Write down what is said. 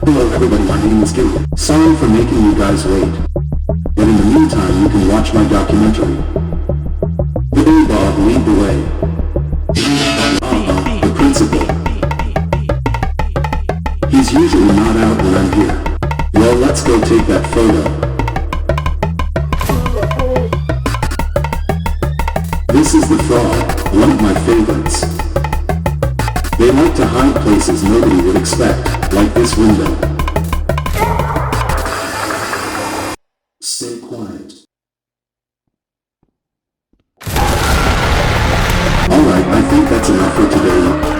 Hello everybody, my name is Gil. Sorry for making you guys wait. But in the meantime, you can watch my documentary. Billy Bob, lead the way. The principal. He's usually not out when I'm here. Well, let's go take that photo. This is the frog, one of my favorites. They like to hide places nobody would expect, like this window. Stay quiet. Alright, I think that's enough for today.